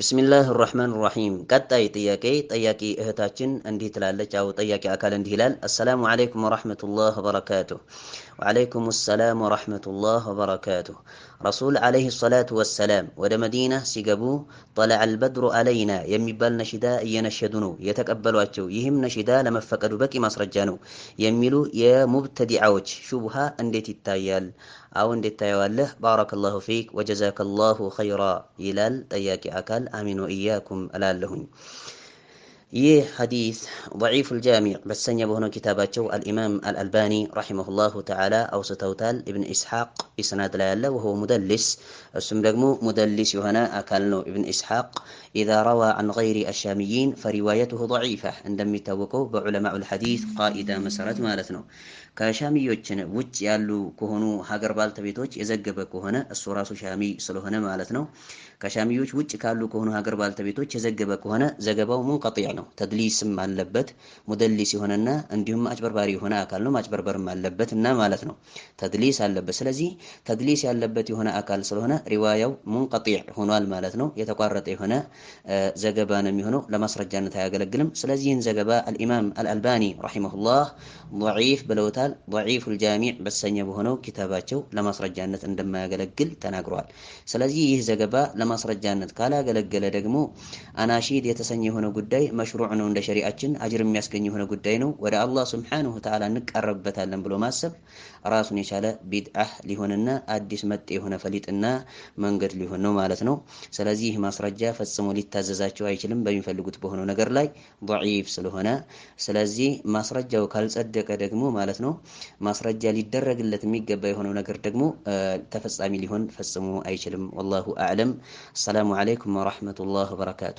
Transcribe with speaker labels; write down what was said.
Speaker 1: بسم الله الرحمن الرحيم ቀጣይ ጥያቄ እህታችን እንዲህ ትላለች አው ጥያቄ አካል እንዲህ ይላል السلام عليكم ورحمة الله وبركاته وعليكم السلام ورحمة الله وبركاته رسول عليه الصلاة والسلام ወደ መዲና ሲገቡ طلع البدر علينا የሚባል ነሽዳ እየነሸዱ ነው የተቀበሏቸው ይህም ነሽዳ ለመፈቀዱ በቂ ማስረጃ ነው የሚሉ የሙብተዲዓዎች ሹብሃ እንዴት ይታያል አው እንዴት ታየዋለህ ባረከላሁ ፊክ ወጀዛከላሁ ኸይራ ይላል ጠያቂ አካል አሚን ወኢያኩም እላለሁኝ ይህ ሐዲስ ضعيف الجامع በሰኛ በሆነው ኪታባቸው አልኢማም አልአልባኒ ረሂመሁላሁ ተዓላ አውስተውታል ኢብኑ ኢስሐቅ ኢስናድ ላይ ያለ وهو مدلس እሱም ደግሞ ሙደልስ የሆነ አካል ነው ኢብኑ ኢስሐቅ اذا روى عن غير الشاميين فروايته ضعيفة እንደሚታወቀው በዑለማኡ الحديث قاعده መሰረት ማለት ነው ከሻሚዮችን ውጭ ያሉ ከሆኑ ሀገር ባልተቤቶች የዘገበ ከሆነ እሱ ራሱ ሻሚ ስለሆነ ማለት ነው ከሻሚዮች ውጭ ካሉ ከሆኑ ሀገር ባልተቤቶች የዘገበ ከሆነ ዘገባው ሙንቀጢዕ ነው ተድሊስም አለበት ሙደሊስ የሆነና እንዲሁም አጭበርባሪ የሆነ አካል ነው ማጭበርበርም አለበትና ማለት ነው ተድሊስ አለበት ስለዚህ ተድሊስ ያለበት የሆነ አካል ስለሆነ ሪዋያው ሙንቀጢዕ ሆኗል ማለት ነው የተቋረጠ የሆነ ዘገባ ነው የሚሆነው ለማስረጃነት አያገለግልም ስለዚህን ዘገባ አልኢማም አልአልባኒ ረሂመሁላህ ضعيف ብለውታል ضعيف الجامع በሰኛ በሆነው ኪታባቸው ለማስረጃነት እንደማያገለግል ተናግሯል ስለዚህ ይህ ዘገባ ለማስረጃነት ካላገለገለ ደግሞ አናሺድ የተሰኘ የሆነ ጉዳይ መሽሩዕ ነው እንደ ሸሪዓችን አጅር የሚያስገኝ የሆነ ጉዳይ ነው ወደ አላህ Subhanahu Wa Ta'ala እንቀርበታለን ብሎ ማሰብ ራሱን የቻለ ቢድዓህ ሊሆንና አዲስ መጤ የሆነ ፈሊጥና መንገድ ሊሆን ነው ማለት ነው ስለዚህ ማስረጃ ፈጽሞ ሊታዘዛቸው አይችልም በሚፈልጉት በሆነው ነገር ላይ ضعيف ስለሆነ ስለዚህ ማስረጃው ካልጸደቀ ደግሞ ማለት ነው ማስረጃ ሊደረግለት የሚገባ የሆነው ነገር ደግሞ ተፈጻሚ ሊሆን ፈጽሞ አይችልም والله اعلم السلام عليكم ورحمة الله وبركاته